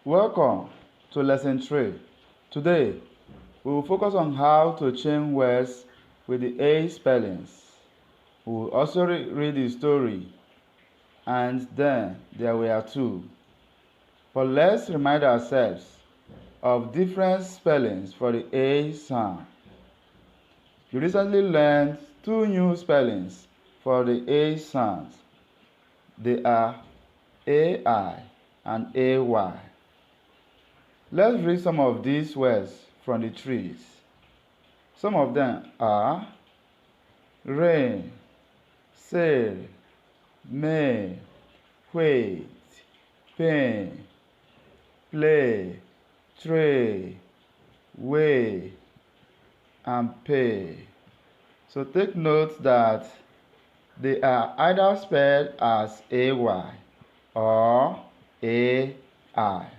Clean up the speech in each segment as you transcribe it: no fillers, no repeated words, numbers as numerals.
Welcome to Lesson 3. Today, we will focus on how to change words with the A spellings. We will also read the story, and then there were two. But let's remind ourselves of different spellings for the A sound. You recently learned two new spellings for the A sound. They are AI and AY. Let's read some of these words from the trees. Some of them are rain, sail, may, wait, pain, play, tray, weigh, and pay. So take note that they are either spelled as AY or AI.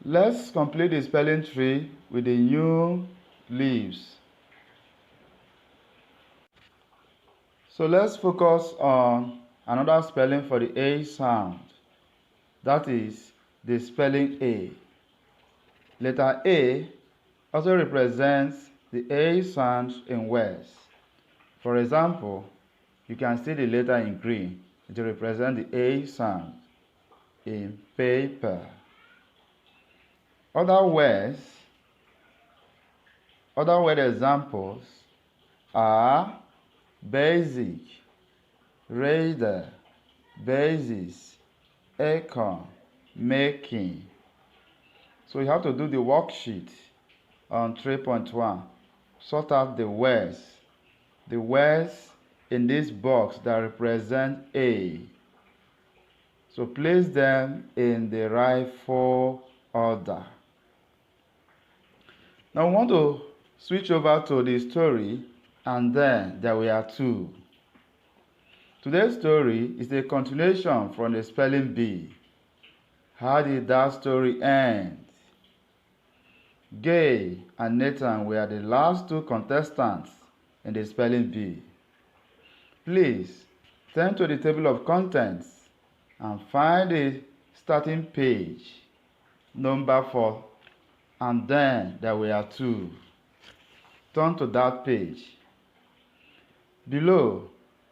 Let's complete the spelling tree with the new leaves. So let's focus on another spelling for the A sound. That is the spelling A. Letter A also represents the A sound in words. For example, you can see the letter in green. It represents the A sound in paper. Other word examples are basic, radar, basis, acorn, making. So you have to do the worksheet on 3.1. Sort out the words in this box that represent A. So place them in the rightful order. Now we want to switch over to the story, and then there were two. Today's story is a continuation from the spelling bee. How did that story end? Gay and Nathan were the last two contestants in the spelling bee. Please turn to the table of contents and find the starting page, number 4, and then there were two. Turn to that page. Below,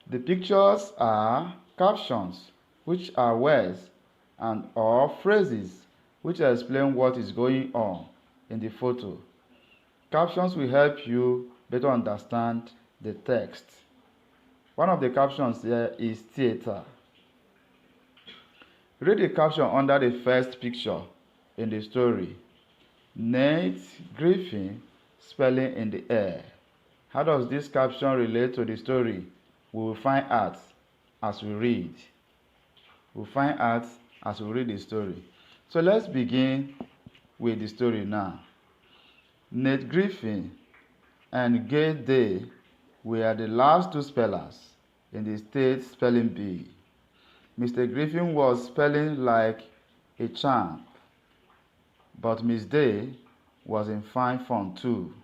the pictures are captions, which are words and or phrases which explain what is going on in the photo. Captions will help you better understand the text. One of the captions here is theater. Read the caption under the first picture in the story. Nate Griffin spelling in the air. How does this caption relate to the story? We will find out as we read. We'll find out as we read the story. So let's begin with the story now. Nate Griffin and Gay Day were the last two spellers in the state spelling bee. Mr. Griffin was spelling like a champ, but Miss Day was in fine form too.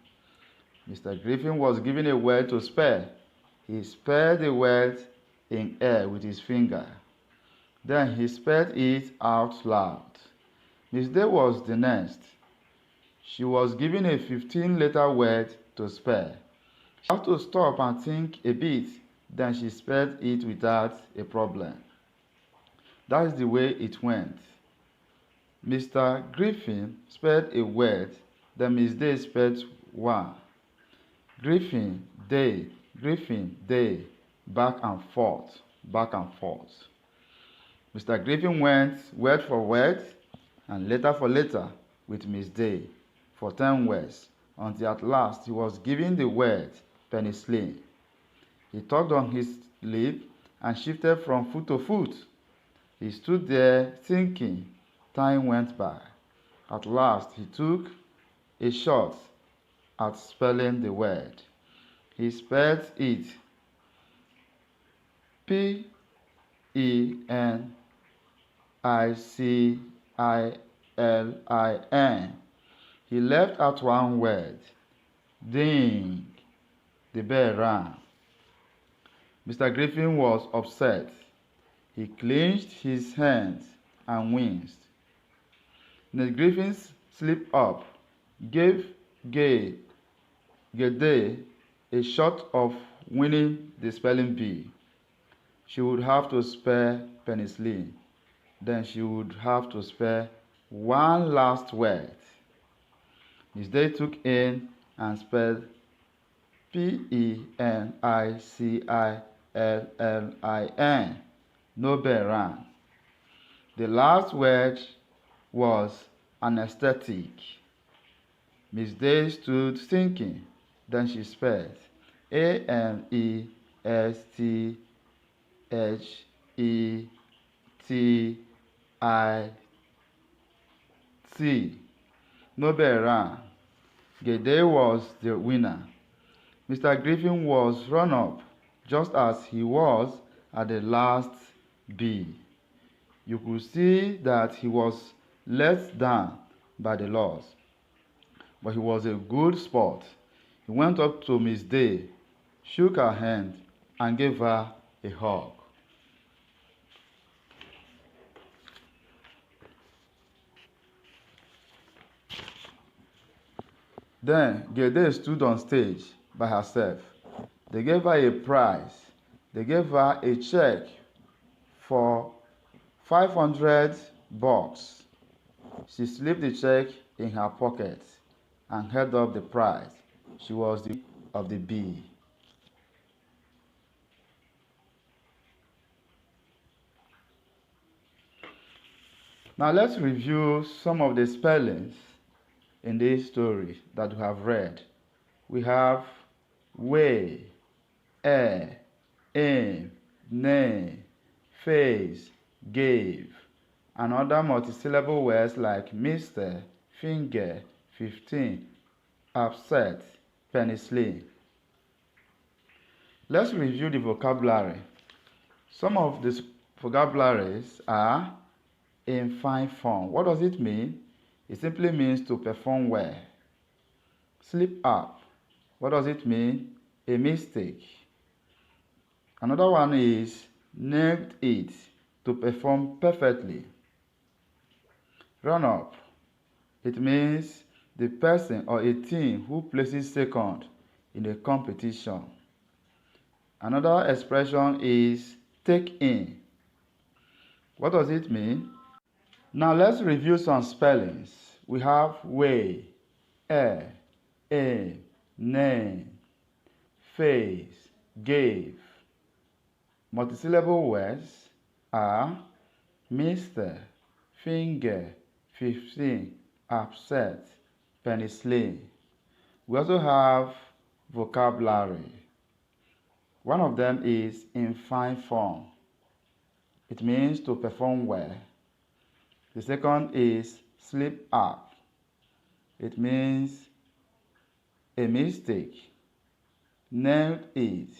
Mr. Griffin was given a word to spell. He spelled the word in air with his finger. Then he spelled it out loud. Miss Day was the next. She was given a 15-letter word to spell. She had to stop and think a bit. Then she spelled it without a problem. That is the way it went. Mr. Griffin spelled a word, then Miss Day spelled one. Griffin, day, back and forth, back and forth. Mr. Griffin went word for word and letter for letter with Miss Day for 10 words, until at last he was given the word penicillin. He tugged on his lip and shifted from foot to foot. He stood there thinking. Time went by. At last he took a shot at spelling the word. He spelled it Penicillin. He left out one word. Ding. The bell rang. Mr. Griffin was upset. He clenched his hands and winced. Ned Griffin slipped up, gave Gay Gede a shot of winning the spelling bee. She would have to spare penicillin. Then she would have to spare one last word. Miss Day took in and spelled Penicillin. No bell rang. The last word was anesthetic. Miss Day stood thinking. Then she spelled Anesthetic. No bell rang. Gede was the winner. Mr. Griffin was run-up, just as he was at the last bee. You could see that he was let down by the loss, but he was a good sport. He went up to Miss Day, shook her hand, and gave her a hug. Then Gede stood on stage by herself. They gave her a prize. They gave her a check for $500. She slipped the check in her pocket and held up the prize. She was the of the bee. Now let's review some of the spellings in this story that we have read. We have way, air, aim, name, face, gave, and other multisyllable words like Mr., finger, 15, upset, penicillin. Let's review the vocabulary. Some of these vocabularies are in fine form. What does it mean? It simply means to perform well. Slip up. What does it mean? A mistake. Another one is nailed it, to perform perfectly. Run up. It means the person or a team who places second in a competition. Another expression is take in. What does it mean? Now let's review some spellings. We have way, air, aim, name, face, gave. Multisyllable words are Mr., finger, 15, upset, penicillin. We also have vocabulary. One of them is in fine form. It means to perform well. The second is slip up. It means a mistake. Nailed it,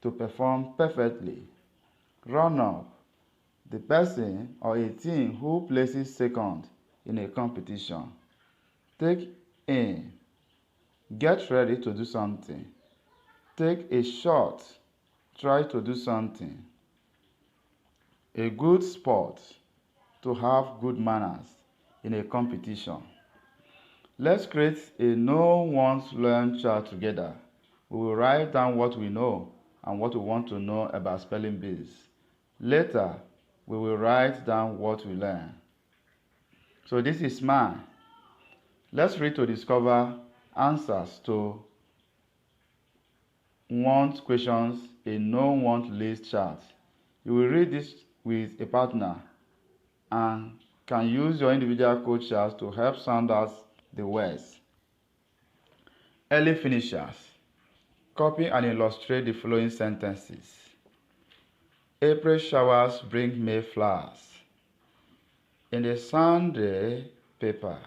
to perform perfectly. Run up. The person or a team who places second in a competition. Take in. Get ready to do something. Take a shot. Try to do something. A good sport. To have good manners in a competition. Let's create a know, want, learn chart together. We will write down what we know and what we want to know about spelling bees. Later, we will write down what we learn. So this is mine. Let's read to discover answers to want questions in know, want list chart. You will read this with a partner and can use your individual code charts to help sound out the words. Early finishers. Copy and illustrate the following sentences. April showers bring May flowers. In the Sunday paper,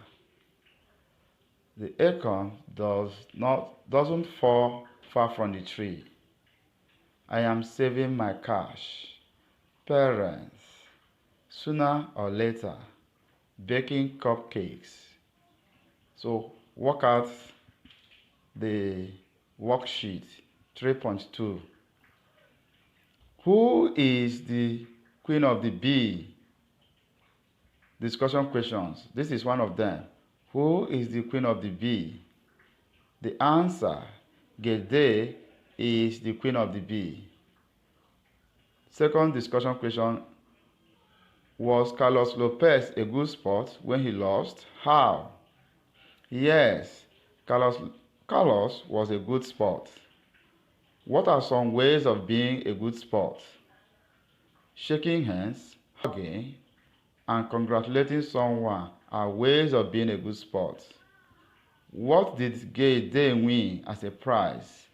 the acorn doesn't fall far from the tree. I am saving my cash. Parents, sooner or later, baking cupcakes. So work out the worksheet 3.2. Who is the queen of the bee? Discussion questions. This is one of them. Who is the queen of the bee? The answer, Gede, is the queen of the bee. Second discussion question. Was Carlos Lopez a good sport when he lost? How? Yes, Carlos was a good sport. What are some ways of being a good sport? Shaking hands, hugging, and congratulating someone are ways of being a good sport. What did Gede win as a prize?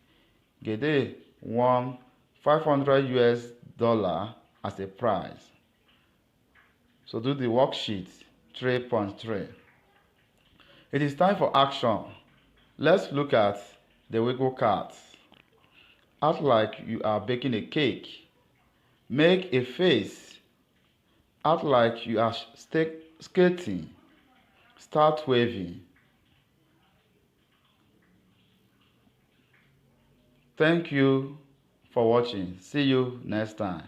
Gede won $500 as a prize. So do the worksheet 3.3. It is time for action. Let's look at the Wiggle cards. Act like you are baking a cake. Make a face. Act like you are skating. Start waving. Thank you for watching. See you next time.